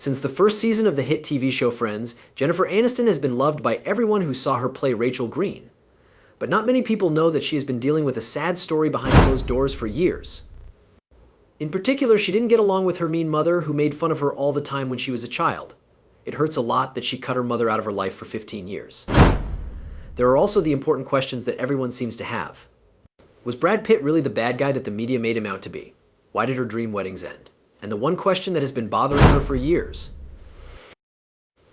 Since the first season of the hit TV show Friends, Jennifer Aniston has been loved by everyone who saw her play Rachel Green. But not many people know that she has been dealing with a sad story behind closed doors for years. In particular, she didn't get along with her mean mother, who made fun of her all the time when she was a child. It hurts a lot that she cut her mother out of her life for 15 years. There are also the important questions that everyone seems to have. Was Brad Pitt really the bad guy that the media made him out to be? Why did her dream weddings end? And the one question that has been bothering her for years: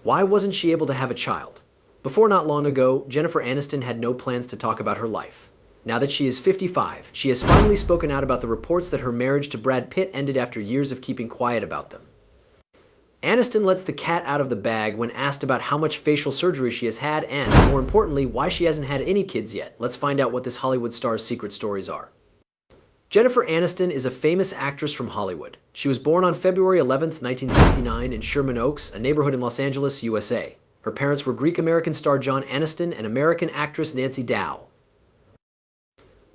why wasn't she able to have a child? Before not long ago, Jennifer Aniston had no plans to talk about her life. Now that she is 55, she has finally spoken out about the reports that her marriage to Brad Pitt ended after years of keeping quiet about them. Aniston lets the cat out of the bag when asked about how much facial surgery she has had and, more importantly, why she hasn't had any kids yet. Let's find out what this Hollywood star's secret stories are. Jennifer Aniston is a famous actress from Hollywood. She was born on February 11, 1969 in Sherman Oaks, a neighborhood in Los Angeles, USA. Her parents were Greek-American star John Aniston and American actress Nancy Dow.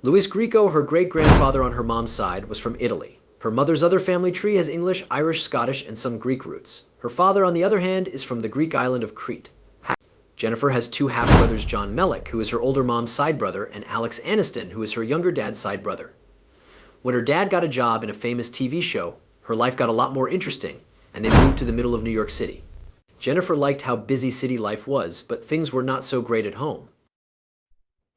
Luis Grieco, her great-grandfather on her mom's side, was from Italy. Her mother's other family tree has English, Irish, Scottish, and some Greek roots. Her father, on the other hand, is from the Greek island of Crete. Jennifer has two half-brothers, John Mellick, who is her older mom's side brother, and Alex Aniston, who is her younger dad's side brother. When her dad got a job in a famous TV show, her life got a lot more interesting, and they moved to the middle of New York City. Jennifer liked how busy city life was, but things were not so great at home.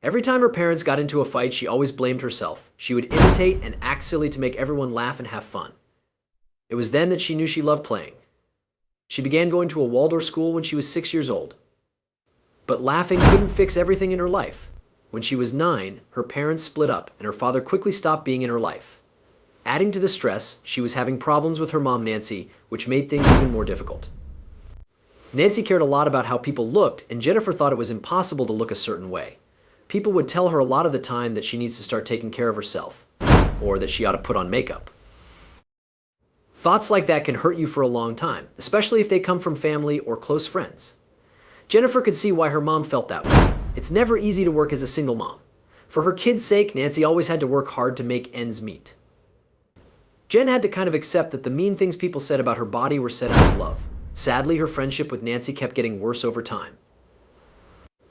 Every time her parents got into a fight, she always blamed herself. She would imitate and act silly to make everyone laugh and have fun. It was then that she knew she loved playing. She began going to a Waldorf school when she was 6 years old. But laughing couldn't fix everything in her life. When she was 9, her parents split up, and her father quickly stopped being in her life. Adding to the stress, she was having problems with her mom, Nancy, which made things even more difficult. Nancy cared a lot about how people looked, and Jennifer thought it was impossible to look a certain way. People would tell her a lot of the time that she needs to start taking care of herself, or that she ought to put on makeup. Thoughts like that can hurt you for a long time, especially if they come from family or close friends. Jennifer could see why her mom felt that way. It's never easy to work as a single mom. For her kids' sake, Nancy always had to work hard to make ends meet. Jen had to kind of accept that the mean things people said about her body were said out of love. Sadly, her friendship with Nancy kept getting worse over time.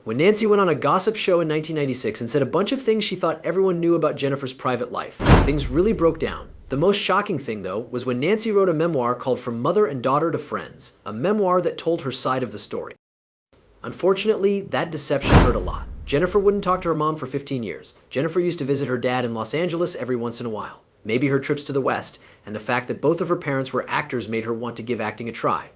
When Nancy went on a gossip show in 1996 and said a bunch of things she thought everyone knew about Jennifer's private life, things really broke down. The most shocking thing, though, was when Nancy wrote a memoir called From Mother and Daughter to Friends, a memoir that told her side of the story. Unfortunately, that deception hurt a lot. Jennifer wouldn't talk to her mom for 15 years. Jennifer used to visit her dad in Los Angeles every once in a while. Maybe her trips to the West, and the fact that both of her parents were actors made her want to give acting a try.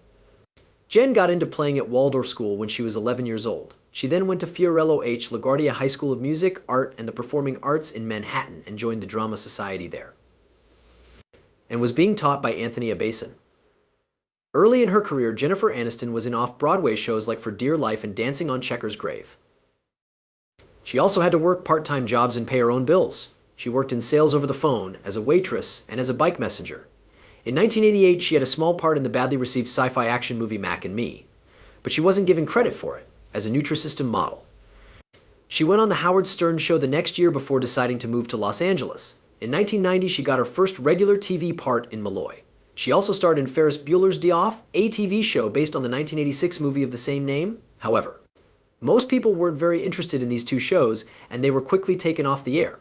Jen got into playing at Waldorf School when she was 11 years old. She then went to Fiorello H. LaGuardia High School of Music, Art, and the Performing Arts in Manhattan and joined the Drama Society there, and was being taught by Anthony Abason. Early in her career, Jennifer Aniston was in off-Broadway shows like For Dear Life and Dancing on Checkers' Grave. She also had to work part-time jobs and pay her own bills. She worked in sales over the phone, as a waitress, and as a bike messenger. In 1988, she had a small part in the badly received sci-fi action movie Mac and Me, but she wasn't given credit for it, as a Nutrisystem model. She went on the Howard Stern show the next year before deciding to move to Los Angeles. In 1990, she got her first regular TV part in Malloy. She also starred in Ferris Bueller's Day Off, a TV show based on the 1986 movie of the same name. However, most people weren't very interested in these two shows, and they were quickly taken off the air.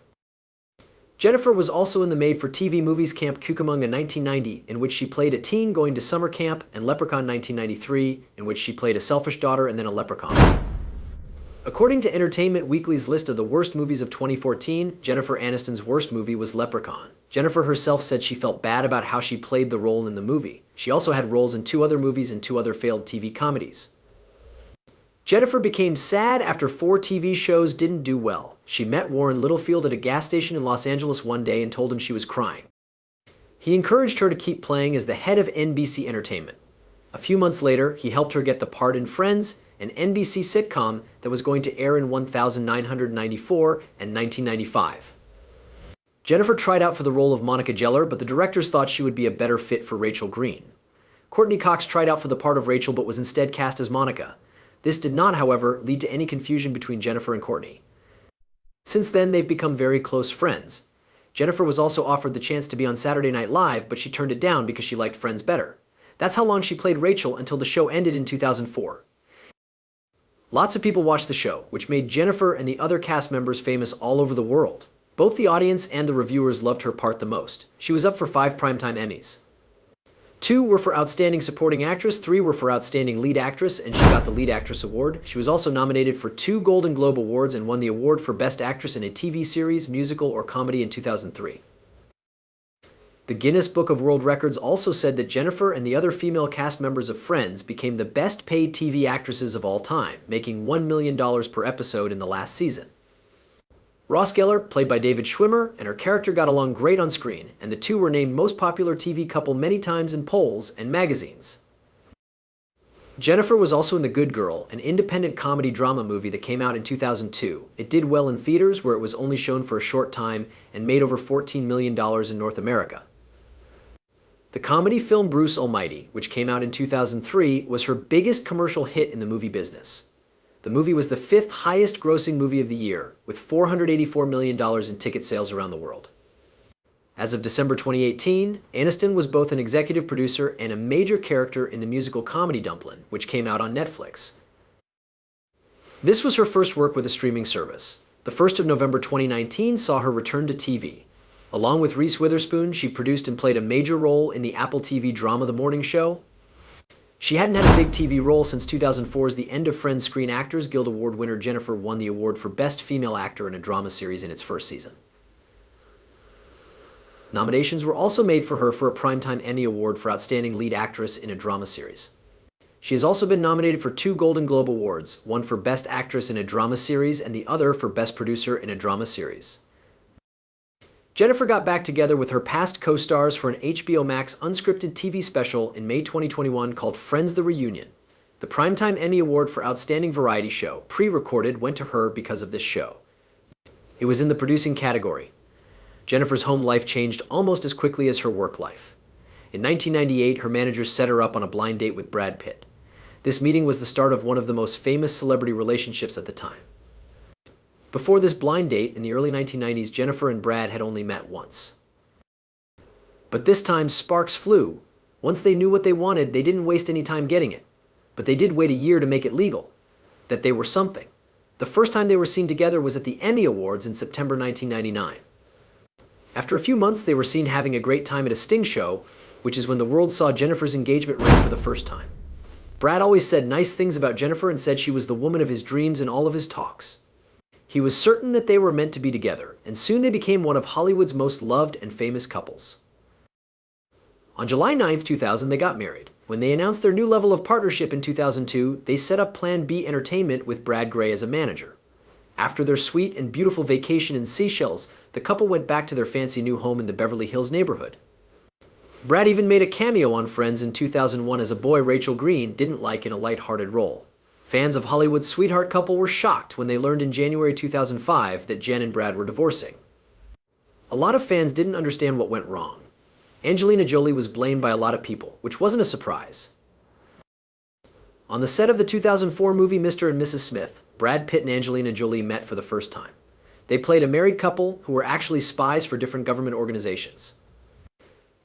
Jennifer was also in the made-for-TV movies Camp Cucamonga in 1990, in which she played a teen going to summer camp, and Leprechaun 1993, in which she played a selfish daughter and then a leprechaun. According to Entertainment Weekly's list of the worst movies of 2014, Jennifer Aniston's worst movie was Leprechaun. Jennifer herself said she felt bad about how she played the role in the movie. She also had roles in 2 other movies and 2 other failed TV comedies. Jennifer became sad after 4 TV shows didn't do well. She met Warren Littlefield at a gas station in Los Angeles one day and told him she was crying. He encouraged her to keep playing as the head of NBC Entertainment. A few months later, he helped her get the part in Friends, an NBC sitcom that was going to air in 1994 and 1995. Jennifer tried out for the role of Monica Geller, but the directors thought she would be a better fit for Rachel Green. Courtney Cox tried out for the part of Rachel but was instead cast as Monica. This did not, however, lead to any confusion between Jennifer and Courtney. Since then, they've become very close friends. Jennifer was also offered the chance to be on Saturday Night Live, but she turned it down because she liked Friends better. That's how long she played Rachel until the show ended in 2004. Lots of people watched the show, which made Jennifer and the other cast members famous all over the world. Both the audience and the reviewers loved her part the most. She was up for 5 Primetime Emmys. 2 were for Outstanding Supporting Actress, 3 were for Outstanding Lead Actress, and she got the Lead Actress Award. She was also nominated for 2 Golden Globe Awards and won the award for Best Actress in a TV Series, Musical, or Comedy in 2003. The Guinness Book of World Records also said that Jennifer and the other female cast members of Friends became the best paid TV actresses of all time, making $1 million per episode in the last season. Ross Geller, played by David Schwimmer, and her character got along great on screen, and the two were named most popular TV couple many times in polls and magazines. Jennifer was also in The Good Girl, an independent comedy drama movie that came out in 2002. It did well in theaters, where it was only shown for a short time, and made over $14 million in North America. The comedy film Bruce Almighty, which came out in 2003, was her biggest commercial hit in the movie business. The movie was the 5th highest grossing movie of the year, with $484 million in ticket sales around the world. As of December 2018, Aniston was both an executive producer and a major character in the musical comedy Dumplin', which came out on Netflix. This was her first work with a streaming service. The 1st of November 2019 saw her return to TV. Along with Reese Witherspoon, she produced and played a major role in the Apple TV drama The Morning Show. She hadn't had a big TV role since 2004's The End of Friends Screen Actors Guild Award winner Jennifer won the award for Best Female Actor in a Drama Series in its first season. Nominations were also made for her for a Primetime Emmy Award for Outstanding Lead Actress in a Drama Series. She has also been nominated for 2 Golden Globe Awards, one for Best Actress in a Drama Series and the other for Best Producer in a Drama Series. Jennifer got back together with her past co-stars for an HBO Max unscripted TV special in May 2021 called Friends the Reunion. The Primetime Emmy Award for Outstanding Variety Show, pre-recorded, went to her because of this show. It was in the producing category. Jennifer's home life changed almost as quickly as her work life. In 1998, her manager set her up on a blind date with Brad Pitt. This meeting was the start of one of the most famous celebrity relationships at the time. Before this blind date, in the early 1990s, Jennifer and Brad had only met once. But this time, sparks flew. Once they knew what they wanted, they didn't waste any time getting it. But they did wait a year to make it legal, that they were something. The first time they were seen together was at the Emmy Awards in September 1999. After a few months, they were seen having a great time at a Sting show, which is when the world saw Jennifer's engagement ring for the first time. Brad always said nice things about Jennifer and said she was the woman of his dreams in all of his talks. He was certain that they were meant to be together, and soon they became one of Hollywood's most loved and famous couples. On July 9, 2000, they got married. When they announced their new level of partnership in 2002, they set up Plan B Entertainment with Brad Gray as a manager. After their sweet and beautiful vacation in Seychelles, the couple went back to their fancy new home in the Beverly Hills neighborhood. Brad even made a cameo on Friends in 2001 as a boy Rachel Green didn't like in a light-hearted role. Fans of Hollywood's sweetheart couple were shocked when they learned in January 2005 that Jen and Brad were divorcing. A lot of fans didn't understand what went wrong. Angelina Jolie was blamed by a lot of people, which wasn't a surprise. On the set of the 2004 movie Mr. and Mrs. Smith, Brad Pitt and Angelina Jolie met for the first time. They played a married couple who were actually spies for different government organizations.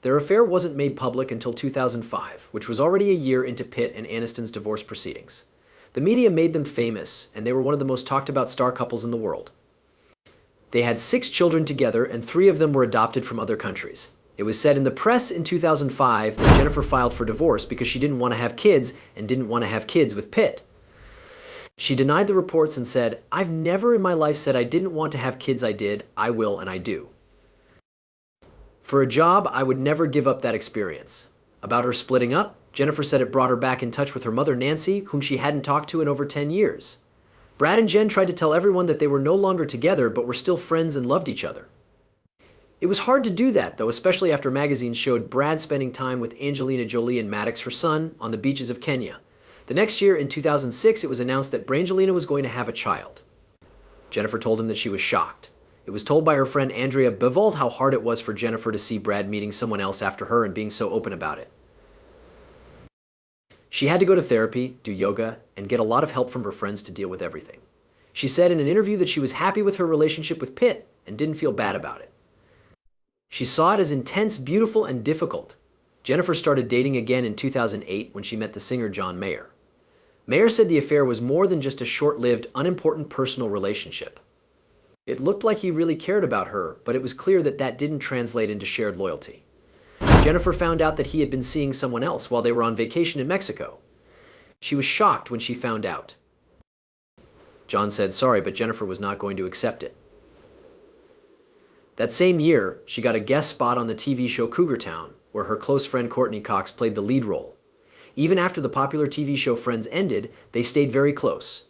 Their affair wasn't made public until 2005, which was already a year into Pitt and Aniston's divorce proceedings. The media made them famous, and they were one of the most talked about star couples in the world. They had 6 children together, and 3 of them were adopted from other countries. It was said in the press in 2005 that Jennifer filed for divorce because she didn't want to have kids and didn't want to have kids with Pitt. She denied the reports and said, "I've never in my life said I didn't want to have kids. I did, I will, and I do. For a job, I would never give up that experience." About her splitting up, Jennifer said it brought her back in touch with her mother Nancy, whom she hadn't talked to in over 10 years. Brad and Jen tried to tell everyone that they were no longer together but were still friends and loved each other. It was hard to do that, though, especially after magazines showed Brad spending time with Angelina Jolie and Maddox, her son, on the beaches of Kenya. The next year, in 2006, it was announced that Brangelina was going to have a child. Jennifer told him that she was shocked. It was told by her friend Andrea Bevald how hard it was for Jennifer to see Brad meeting someone else after her and being so open about it. She had to go to therapy, do yoga, and get a lot of help from her friends to deal with everything. She said in an interview that she was happy with her relationship with Pitt and didn't feel bad about it. She saw it as intense, beautiful, and difficult. Jennifer started dating again in 2008 when she met the singer John Mayer. Mayer said the affair was more than just a short-lived, unimportant personal relationship. It looked like he really cared about her, but it was clear that that didn't translate into shared loyalty. Jennifer found out that he had been seeing someone else while they were on vacation in Mexico. She was shocked when she found out. John said sorry, but Jennifer was not going to accept it. That same year, she got a guest spot on the TV show Cougar Town, where her close friend Courtney Cox played the lead role. Even after the popular TV show Friends ended, they stayed very close.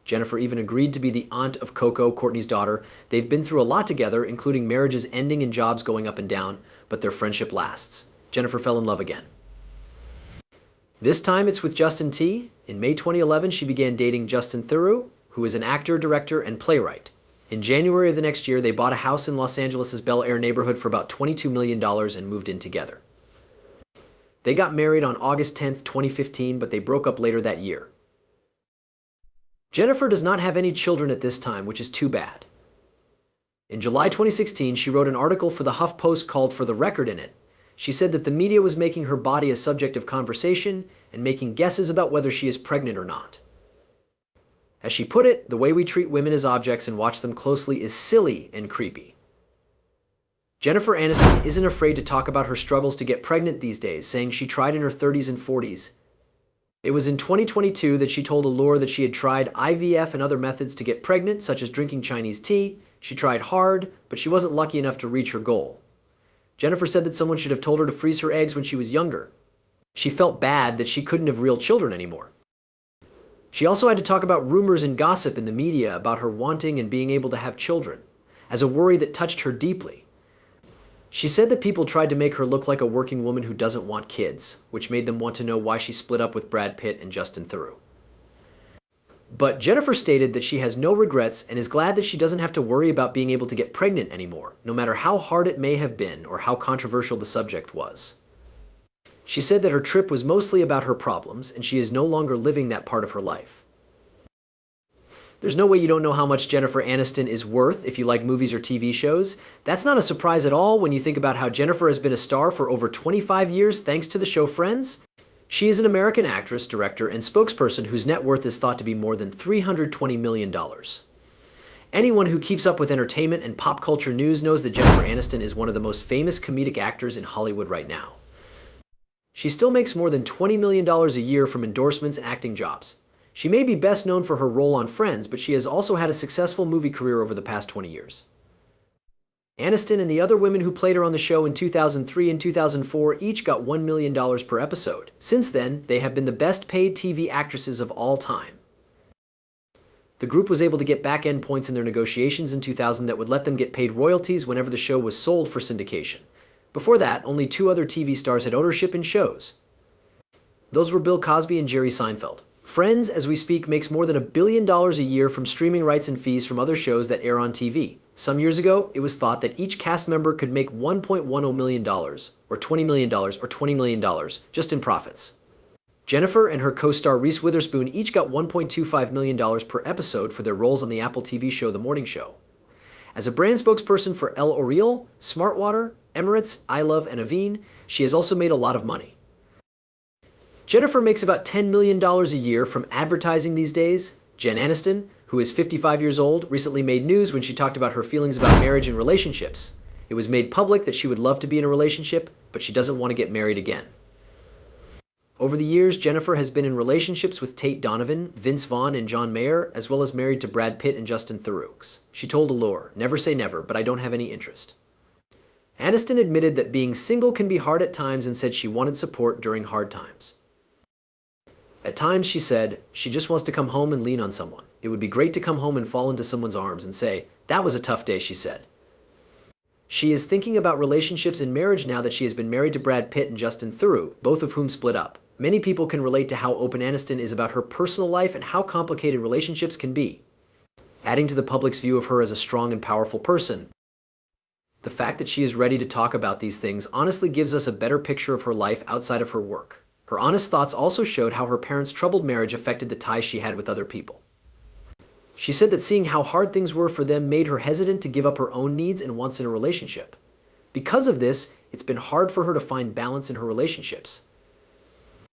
Jennifer even agreed to be the aunt of Coco, Courtney's daughter. They've been through a lot together, including marriages ending and jobs going up and down, but their friendship lasts. Jennifer fell in love again. This time it's with Justin T. In May 2011, she began dating Justin Theroux, who is an actor, director, and playwright. In January of the next year, they bought a house in Los Angeles' Bel Air neighborhood for about $22 million and moved in together. They got married on August 10, 2015, but they broke up later that year. Jennifer does not have any children at this time, which is too bad. In July 2016, she wrote an article for the HuffPost called "For the Record" in it. She said that the media was making her body a subject of conversation and making guesses about whether she is pregnant or not. As she put it, the way we treat women as objects and watch them closely is silly and creepy. Jennifer Aniston isn't afraid to talk about her struggles to get pregnant these days, saying she tried in her 30s and 40s. It was in 2022 that she told Allure that she had tried IVF and other methods to get pregnant, such as drinking Chinese tea. She tried hard, but she wasn't lucky enough to reach her goal. Jennifer said that someone should have told her to freeze her eggs when she was younger. She felt bad that she couldn't have real children anymore. She also had to talk about rumors and gossip in the media about her wanting and being able to have children, as a worry that touched her deeply. She said that people tried to make her look like a working woman who doesn't want kids, which made them want to know why she split up with Brad Pitt and Justin Theroux. But Jennifer stated that she has no regrets and is glad that she doesn't have to worry about being able to get pregnant anymore, no matter how hard it may have been or how controversial the subject was. She said that her trip was mostly about her problems, and she is no longer living that part of her life. There's no way you don't know how much Jennifer Aniston is worth if you like movies or TV shows. That's not a surprise at all when you think about how Jennifer has been a star for over 25 years thanks to the show Friends. She is an American actress, director, and spokesperson whose net worth is thought to be more than $320 million. Anyone who keeps up with entertainment and pop culture news knows that Jennifer Aniston is one of the most famous comedic actors in Hollywood right now. She still makes more than $20 million a year from endorsements and acting jobs. She may be best known for her role on Friends, but she has also had a successful movie career over the past 20 years. Aniston and the other women who played her on the show in 2003 and 2004 each got $1 million per episode. Since then, they have been the best paid TV actresses of all time. The group was able to get back-end points in their negotiations in 2000 that would let them get paid royalties whenever the show was sold for syndication. Before that, only two other TV stars had ownership in shows. Those were Bill Cosby and Jerry Seinfeld. Friends, as we speak, makes more than $1 billion a year from streaming rights and fees from other shows that air on TV. Some years ago, it was thought that each cast member could make $1.10 million, or $20 million, or $20 million, just in profits. Jennifer and her co-star Reese Witherspoon each got $1.25 million per episode for their roles on the Apple TV show The Morning Show. As a brand spokesperson for L'Oreal, Smartwater, Emirates, iLove, and Avene, she has also made a lot of money. Jennifer makes about $10 million a year from advertising these days. Jen Aniston, who is 55 years old, recently made news when she talked about her feelings about marriage and relationships. It was made public that she would love to be in a relationship, but she doesn't want to get married again. Over the years, Jennifer has been in relationships with Tate Donovan, Vince Vaughn, and John Mayer, as well as married to Brad Pitt and Justin Theroux. She told Allure, "Never say never, but I don't have any interest." Aniston admitted that being single can be hard at times and said she wanted support during hard times. At times, she said, she just wants to come home and lean on someone. It would be great to come home and fall into someone's arms and say, "That was a tough day," she said. She is thinking about relationships and marriage now that she has been married to Brad Pitt and Justin Theroux, both of whom split up. Many people can relate to how open Aniston is about her personal life and how complicated relationships can be, adding to the public's view of her as a strong and powerful person. The fact that she is ready to talk about these things honestly gives us a better picture of her life outside of her work. Her honest thoughts also showed how her parents' troubled marriage affected the ties she had with other people. She said that seeing how hard things were for them made her hesitant to give up her own needs and wants in a relationship. Because of this, it's been hard for her to find balance in her relationships.